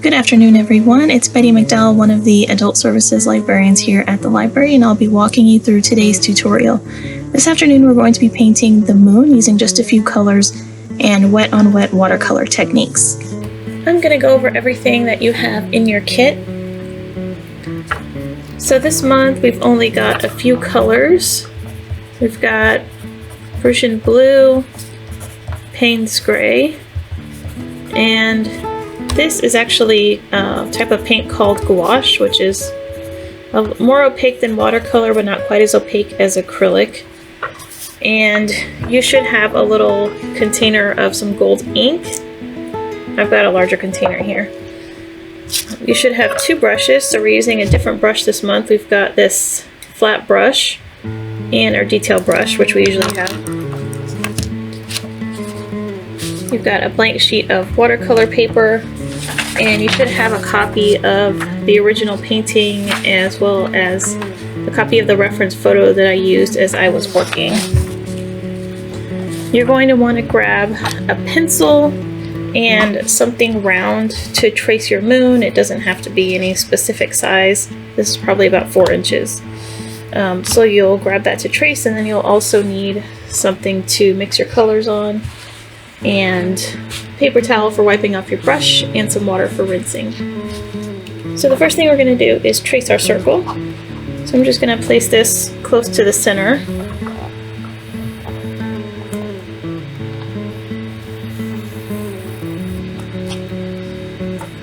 Good afternoon, everyone. It's Betty McDowell, one of the Adult Services librarians here at the library, and I'll be walking you through today's tutorial. This afternoon, we're going to be painting the moon using just a few colors and wet-on-wet watercolor techniques. I'm going to go over everything that you have in your kit. So this month, we've only got a few colors. We've got Prussian blue, Payne's gray, and this is actually a type of paint called gouache, which is more opaque than watercolor, but not quite as opaque as acrylic. And you should have a little container of some gold ink. I've got a larger container here. You should have two brushes, so we're using a different brush this month. We've got this flat brush and our detail brush, which we usually have. You've got a blank sheet of watercolor paper, and you should have a copy of the original painting as well as a copy of the reference photo that I used as I was working. You're going to want to grab a pencil and something round to trace your moon. It doesn't have to be any specific size. This is probably about 4 inches. So you'll grab that to trace, and then you'll also need something to mix your colors on, and paper towel for wiping off your brush, and some water for rinsing. So the first thing we're going to do is trace our circle. So I'm just going to place this close to the center.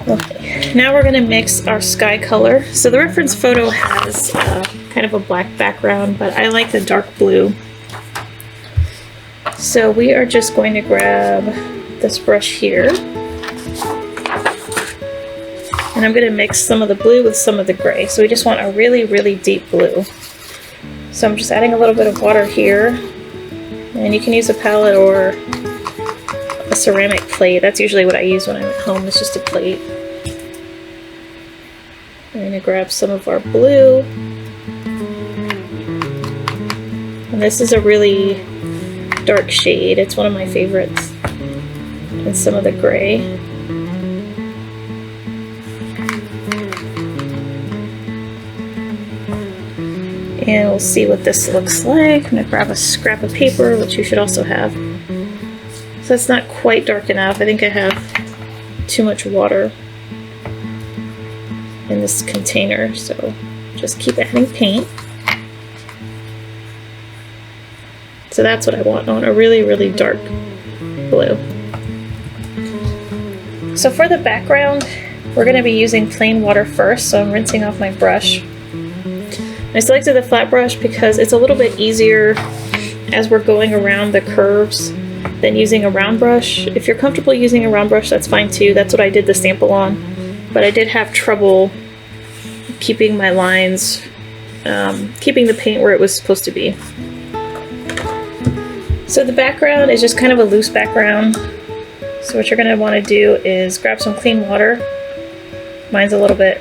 Okay, now we're going to mix our sky color. So the reference photo has kind of a black background, but I like the dark blue. So we are just going to grab this brush here, and I'm going to mix some of the blue with some of the gray. So we just want a really, really deep blue. So I'm just adding a little bit of water here, and you can use a palette or a ceramic plate. That's usually what I use when I'm at home. It's just a plate. I'm going to grab some of our blue, and this is a really dark shade. It's one of my favorites. And some of the gray. And we'll see what this looks like. I'm going to grab a scrap of paper, which you should also have. So it's not quite dark enough. I think I have too much water in this container, so just keep adding paint. So that's what I want. I want a really, really dark blue. So for the background, we're going to be using plain water first, so I'm rinsing off my brush. I selected the flat brush because it's a little bit easier as we're going around the curves than using a round brush. If you're comfortable using a round brush, that's fine too. That's what I did the sample on. But I did have trouble keeping my lines, keeping the paint where it was supposed to be. So the background is just kind of a loose background. So what you're going to want to do is grab some clean water. Mine's a little bit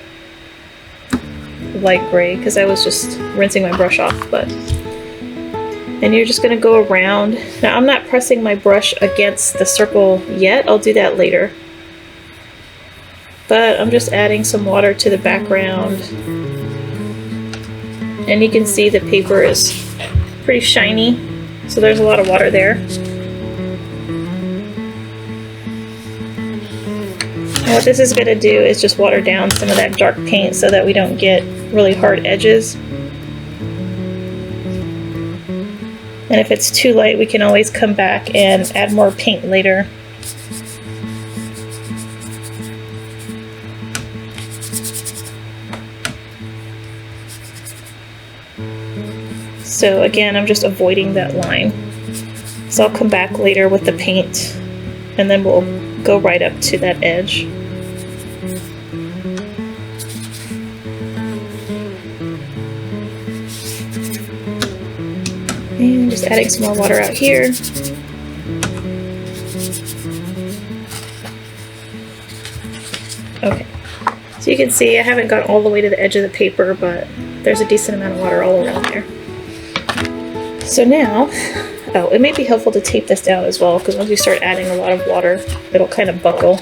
light gray because I was just rinsing my brush off. And you're just going to go around. Now I'm not pressing my brush against the circle yet. I'll do that later. But I'm just adding some water to the background. And you can see the paper is pretty shiny. So there's a lot of water there. And what this is going to do is just water down some of that dark paint so that we don't get really hard edges. And if it's too light, we can always come back and add more paint later. So again, I'm just avoiding that line. So I'll come back later with the paint, and then we'll go right up to that edge. And just adding some more water out here. Okay, so you can see I haven't got all the way to the edge of the paper, but there's a decent amount of water all around there. So now, oh, it may be helpful to tape this down as well, because once you start adding a lot of water, it'll kind of buckle.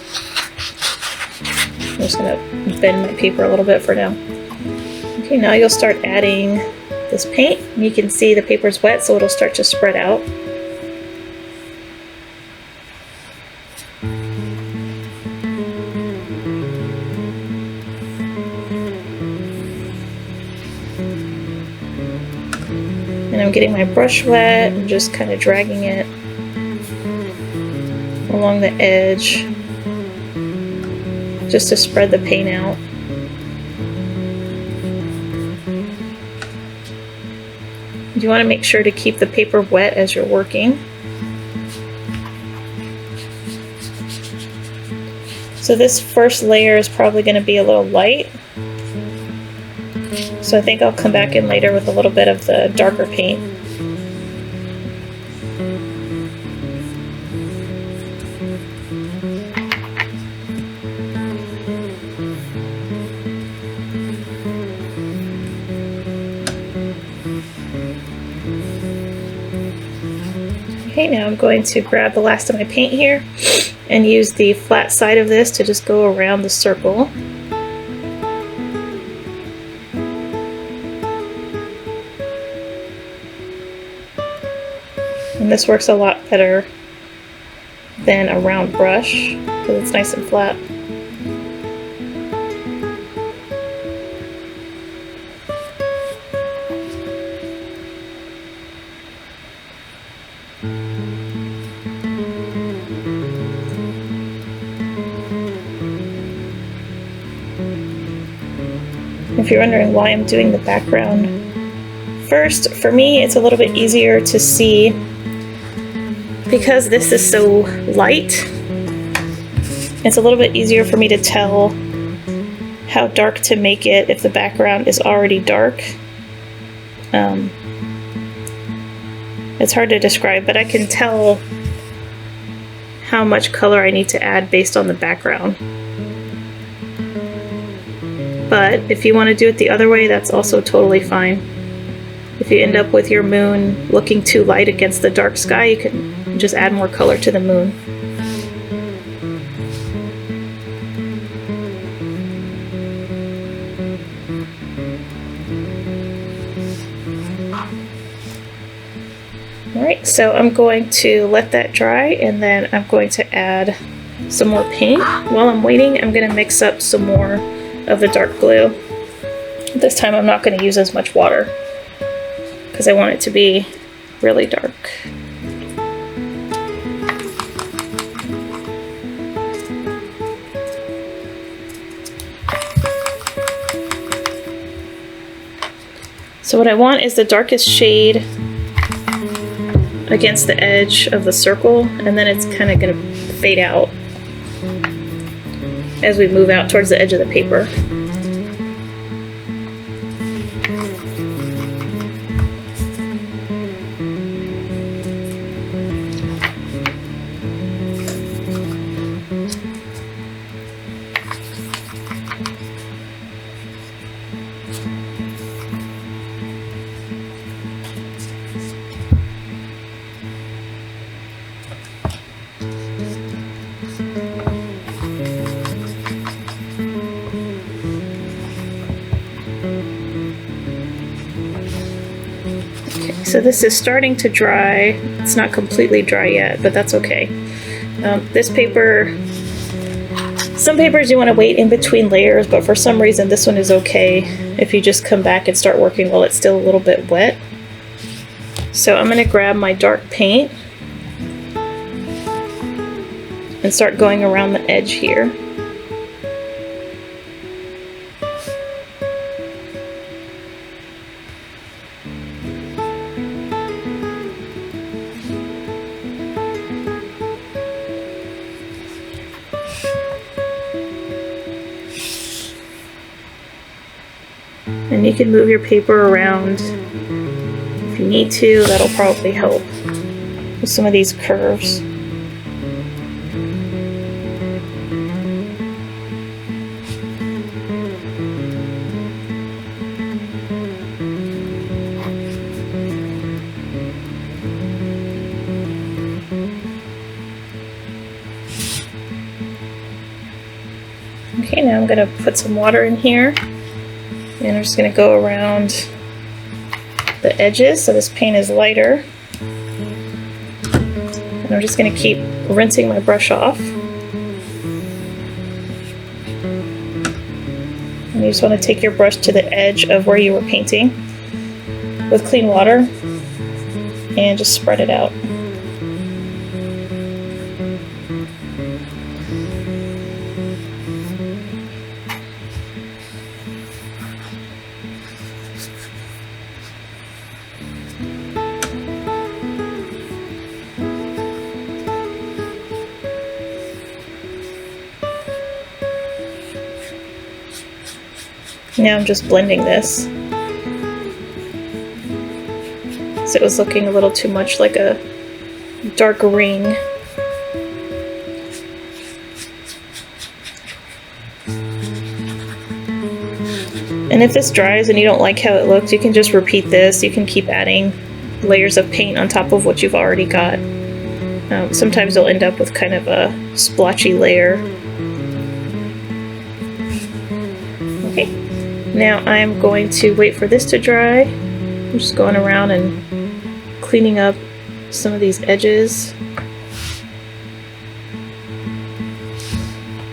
just gonna bend my paper a little bit for now. Okay, now you'll start adding this paint. You can see the paper's wet, so it'll start to spread out. And I'm getting my brush wet and just kind of dragging it along the edge just to spread the paint out. You want to make sure to keep the paper wet as you're working. So this first layer is probably going to be a little light. So I think I'll come back in later with a little bit of the darker paint. Okay, now I'm going to grab the last of my paint here and use the flat side of this to just go around the circle. And this works a lot better than a round brush because it's nice and flat. If you're wondering why I'm doing the background first, for me it's a little bit easier to see because this is so light. It's a little bit easier for me to tell how dark to make it if the background is already dark. It's hard to describe, but I can tell how much color I need to add based on the background. But if you want to do it the other way, that's also totally fine. If you end up with your moon looking too light against the dark sky, you can just add more color to the moon. Alright, so I'm going to let that dry and then I'm going to add some more paint. While I'm waiting, I'm going to mix up some more of the dark blue. This time I'm not going to use as much water because I want it to be really dark. So what I want is the darkest shade against the edge of the circle, and then it's kind of going to fade out as we move out towards the edge of the paper. So this is starting to dry. It's not completely dry yet, but that's okay. This paper, some papers you want to wait in between layers, but for some reason this one is okay if you just come back and start working while it's still a little bit wet. So I'm going to grab my dark paint and start going around the edge here. And you can move your paper around if you need to. That'll probably help with some of these curves. Okay, now I'm going to put some water in here, and I'm just going to go around the edges so this paint is lighter. And I'm just going to keep rinsing my brush off. And you just want to take your brush to the edge of where you were painting with clean water and just spread it out. Now I'm just blending this. So it was looking a little too much like a dark ring. And if this dries and you don't like how it looks, you can just repeat this. You can keep adding layers of paint on top of what you've already got. Sometimes you'll end up with kind of a splotchy layer. Okay, now I'm going to wait for this to dry. I'm just going around and cleaning up some of these edges.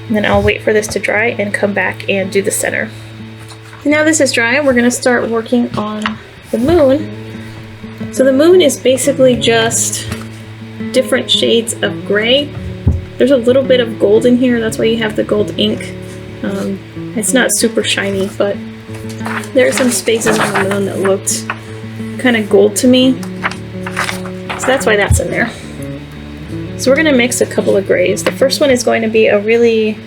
And then I'll wait for this to dry and come back and do the center. Now this is dry, we're going to start working on the moon. So the moon is basically just different shades of gray. There's a little bit of gold in here, that's why you have the gold ink. It's not super shiny, but there are some spaces on the moon that looked kind of gold to me. So that's why that's in there. So we're going to mix a couple of grays. The first one is going to be a really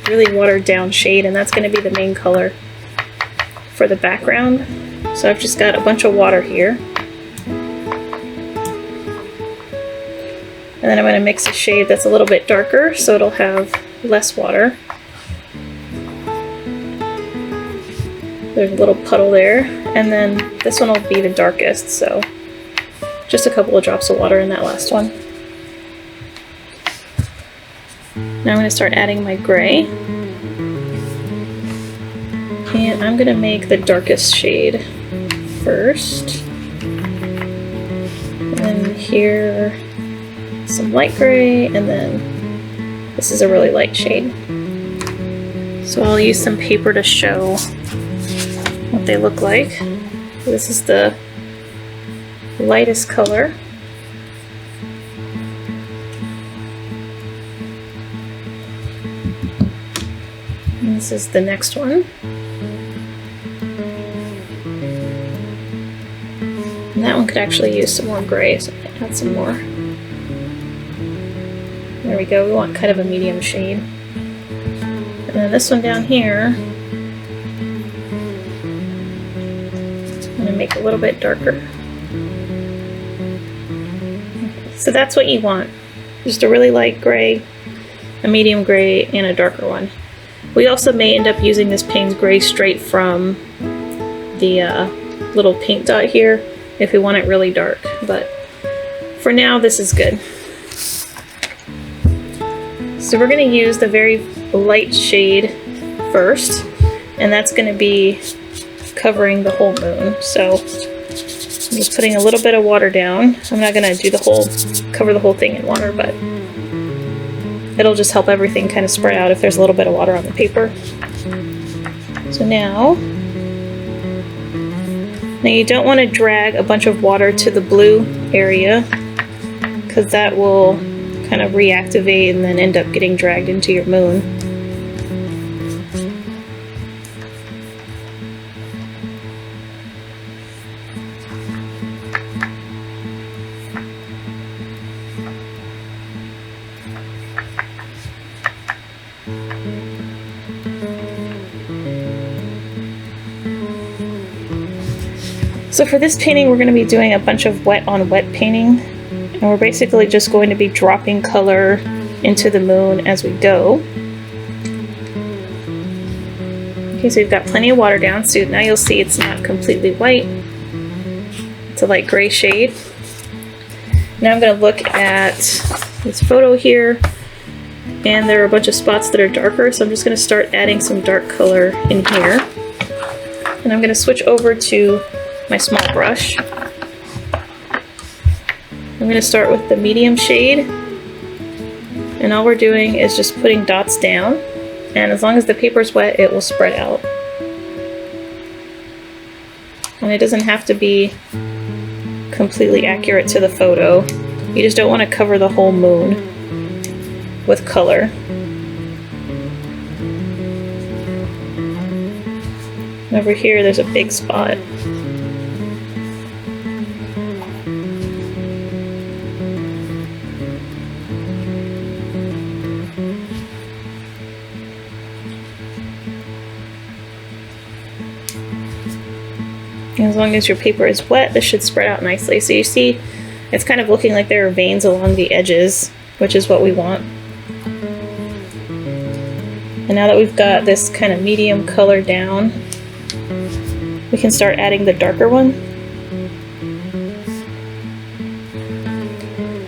watered down shade, and that's going to be the main color for the background. So I've just got a bunch of water here. And then I'm going to mix a shade that's a little bit darker, so it'll have less water. There's a little puddle there, and then this one will be the darkest, so just a couple of drops of water in that last one. Now I'm going to start adding my gray, and I'm going to make the darkest shade first, and then here some light gray, and then this is a really light shade. So I'll use some paper to show what they look like. This is the lightest color. And this is the next one. And that one could actually use some more gray, so I'm gonna add some more. There we go, we want kind of a medium shade. And then this one down here, I'm going to make a little bit darker. So that's what you want. Just a really light gray, a medium gray, and a darker one. We also may end up using this Payne's Gray straight from the little paint dot here if we want it really dark, but for now this is good. So we're going to use the very light shade first, and that's going to be covering the whole moon. So I'm just putting a little bit of water down. I'm not going to do cover the whole thing in water, but it'll just help everything kind of spread out if there's a little bit of water on the paper. So now you don't want to drag a bunch of water to the blue area, because that will kind of reactivate and then end up getting dragged into your moon. So for this painting, we're going to be doing a bunch of wet on wet painting, and we're basically just going to be dropping color into the moon as we go. Okay, so we've got plenty of water down, so now you'll see it's not completely white. It's a light gray shade. Now I'm going to look at this photo here, and there are a bunch of spots that are darker, so I'm just going to start adding some dark color in here. And I'm going to switch over to my small brush. I'm going to start with the medium shade, and all we're doing is just putting dots down, and as long as the paper's wet it will spread out. And it doesn't have to be completely accurate to the photo. You just don't want to cover the whole moon with color. And over here there's a big spot. As long as your paper is wet, this should spread out nicely. So you see, it's kind of looking like there are veins along the edges, which is what we want. And now that we've got this kind of medium color down, we can start adding the darker one.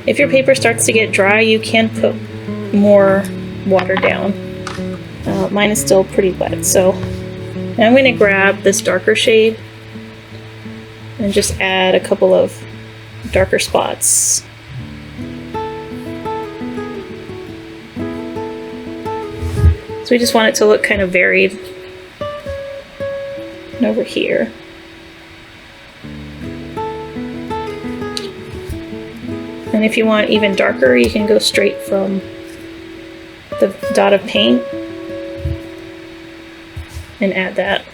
If your paper starts to get dry, you can put more water down. Mine is still pretty wet, so now I'm going to grab this darker shade and just add a couple of darker spots. So we just want it to look kind of varied. And over here. And if you want even darker, you can go straight from the dot of paint and add that.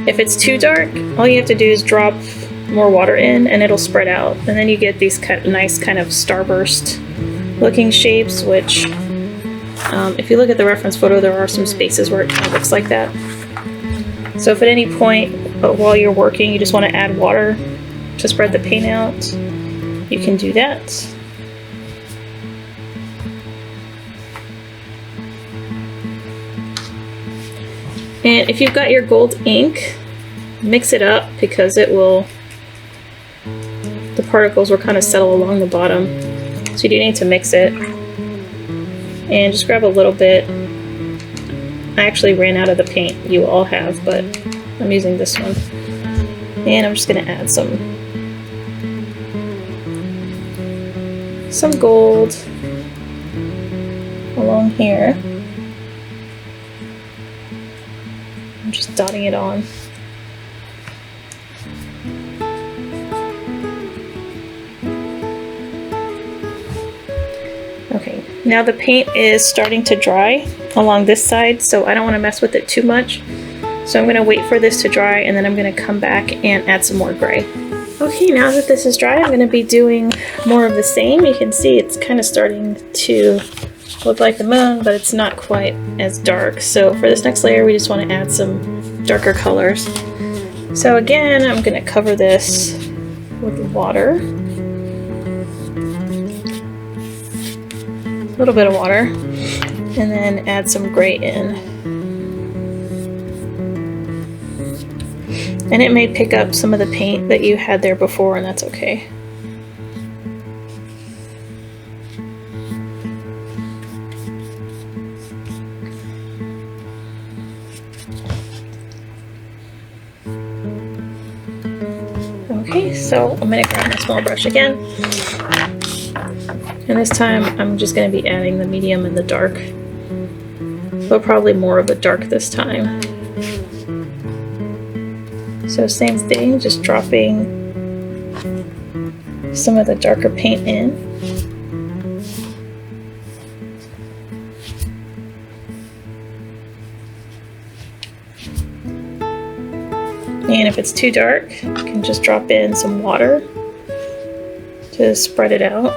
If it's too dark, all you have to do is drop more water in and it'll spread out. And then you get these nice kind of starburst looking shapes, which if you look at the reference photo, there are some spaces where it kind of looks like that. So if at any point while you're working you just want to add water to spread the paint out, you can do that. And if you've got your gold ink, mix it up because it will, the particles will kind of settle along the bottom. So you do need to mix it. And just grab a little bit. I actually ran out of the paint you all have, but I'm using this one. And I'm just going to add some gold along here. I'm just dotting it on. Okay, now the paint is starting to dry along this side, so I don't want to mess with it too much. So I'm going to wait for this to dry and then I'm going to come back and add some more gray. Okay, now that this is dry, I'm going to be doing more of the same. You can see it's kind of starting to look like the moon, but it's not quite as dark. So for this next layer, we just want to add some darker colors. So again, I'm going to cover this with water. A little bit of water. And then add some gray in. And it may pick up some of the paint that you had there before, and that's okay. Okay, so I'm going to grab my small brush again. And this time I'm just going to be adding the medium and the dark. But probably more of the dark this time. So same thing, just dropping some of the darker paint in. And if it's too dark, you can just drop in some water to spread it out.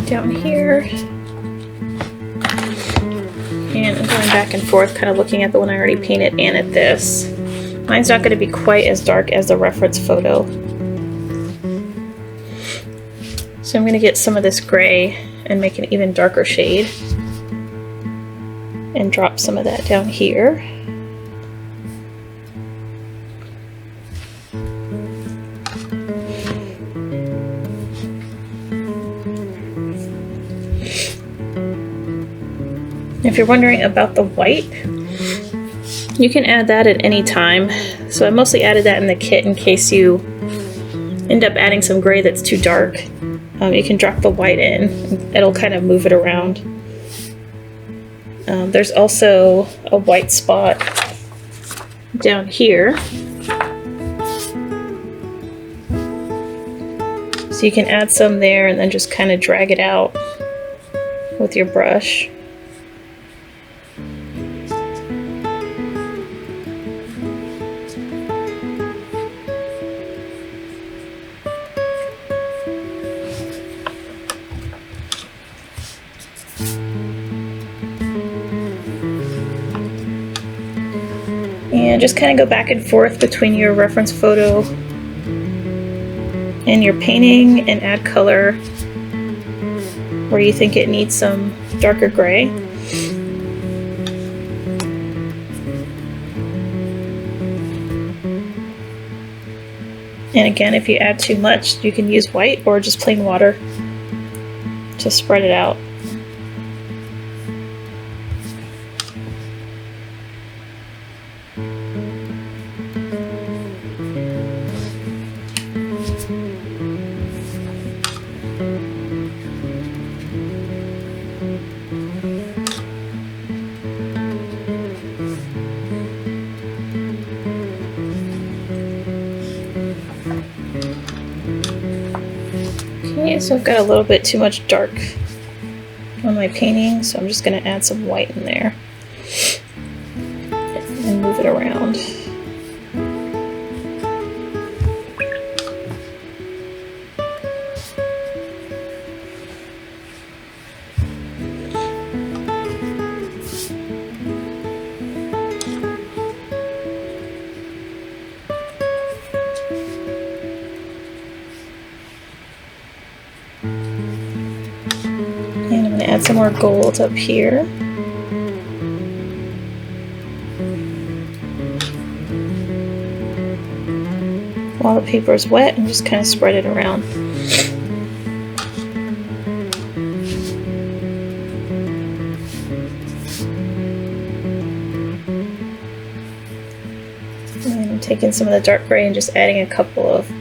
Down here, and I'm going back and forth, kind of looking at the one I already painted and at this. Mine's not going to be quite as dark as the reference photo. So I'm going to get some of this gray and make an even darker shade. And drop some of that down here. If you're wondering about the white, you can add that at any time. So I mostly added that in the kit in case you end up adding some gray that's too dark. You can drop the white in, it'll kind of move it around. There's also a white spot down here. So you can add some there and then just kind of drag it out with your brush. And just kind of go back and forth between your reference photo and your painting and add color where you think it needs some darker gray. And again, if you add too much, you can use white or just plain water to spread it out. Okay, so I've got a little bit too much dark on my painting, so I'm just going to add some white in there and move it around. And I'm going to add some more gold up here. While the paper is wet, and just kind of spread it around. And I'm taking some of the dark gray and just adding a couple of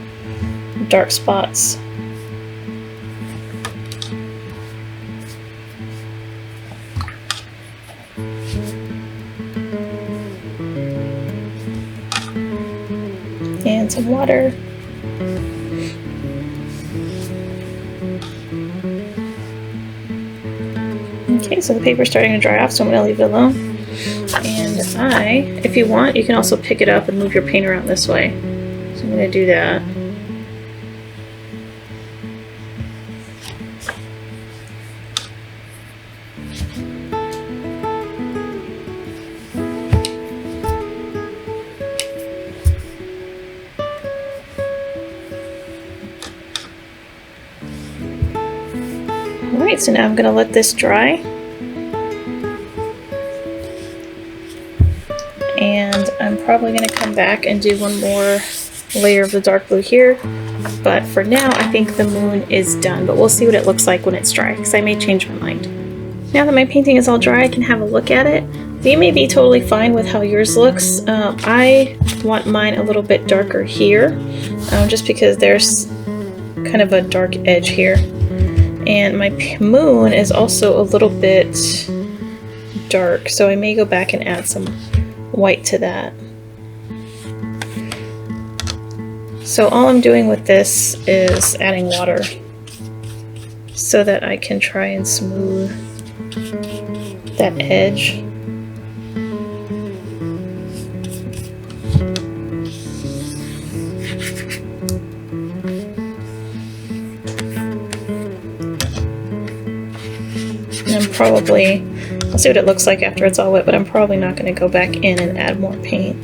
dark spots. And some water. Okay, so the paper's starting to dry off, so I'm going to leave it alone. And if you want, you can also pick it up and move your paint around this way. So I'm going to do that. Alright, so now I'm going to let this dry. And I'm probably going to come back and do one more layer of the dark blue here. But for now, I think the moon is done. But we'll see what it looks like when it's dry, because I may change my mind. Now that my painting is all dry, I can have a look at it. You may be totally fine with how yours looks. I want mine a little bit darker here, just because there's kind of a dark edge here. And my moon is also a little bit dark, so I may go back and add some white to that. So all I'm doing with this is adding water so that I can try and smooth that edge. I'm probably I'll see what it looks like after it's all wet, but I'm probably not going to go back in and add more paint.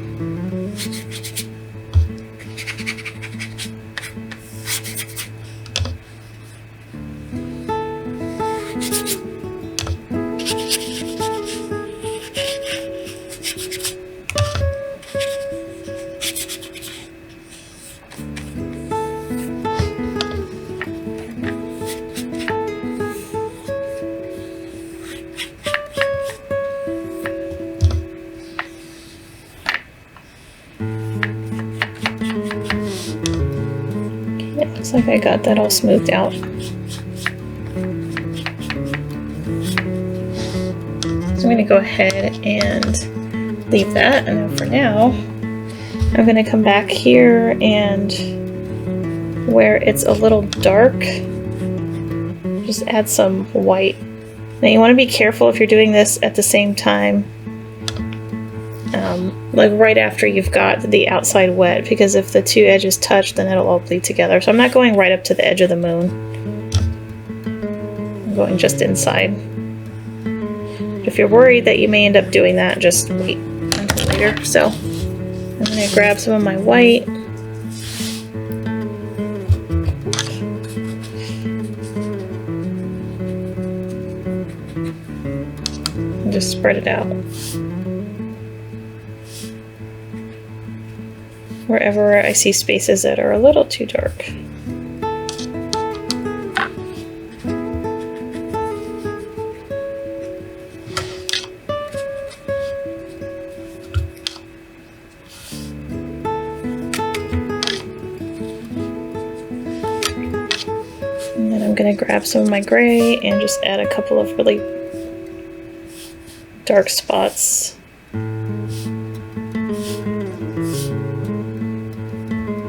Looks like I got that all smoothed out. So I'm going to go ahead and leave that, and then for now I'm going to come back here and where it's a little dark, just add some white. Now you want to be careful if you're doing this at the same time, like right after you've got the outside wet, because if the two edges touch, then it'll all bleed together. So I'm not going right up to the edge of the moon. I'm going just inside. If you're worried that you may end up doing that, just wait until later. So I'm going to grab some of my white. And just spread it out wherever I see spaces that are a little too dark. And then I'm going to grab some of my gray and just add a couple of really dark spots.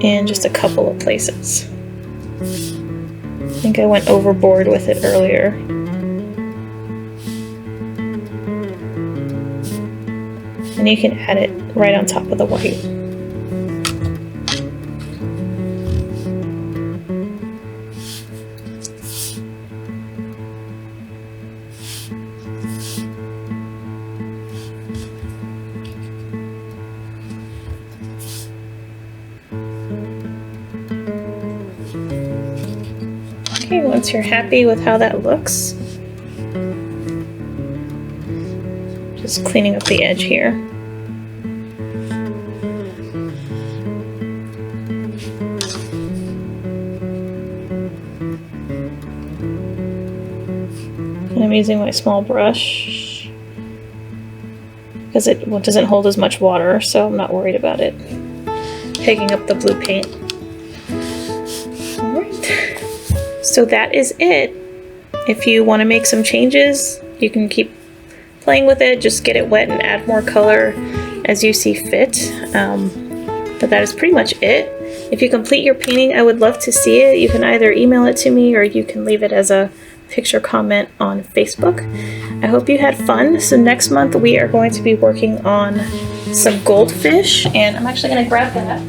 In just a couple of places. I think I went overboard with it earlier. And you can add it right on top of the white. Okay, once you're happy with how that looks, just cleaning up the edge here. And I'm using my small brush because it doesn't hold as much water, so I'm not worried about it picking up the blue paint. Alright. So that is it. If you want to make some changes, you can keep playing with it, just get it wet and add more color as you see fit. But that is pretty much it. If you complete your painting, I would love to see it. You can either email it to me or you can leave it as a picture comment on Facebook. I hope you had fun. So next month we are going to be working on some goldfish, and I'm actually going to grab that.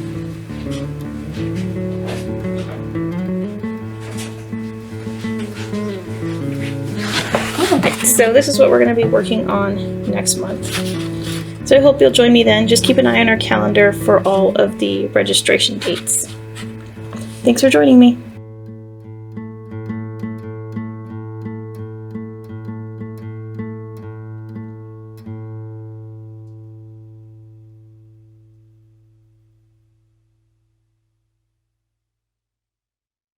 So this is what we're going to be working on next month. So I hope you'll join me then. Just keep an eye on our calendar for all of the registration dates. Thanks for joining me.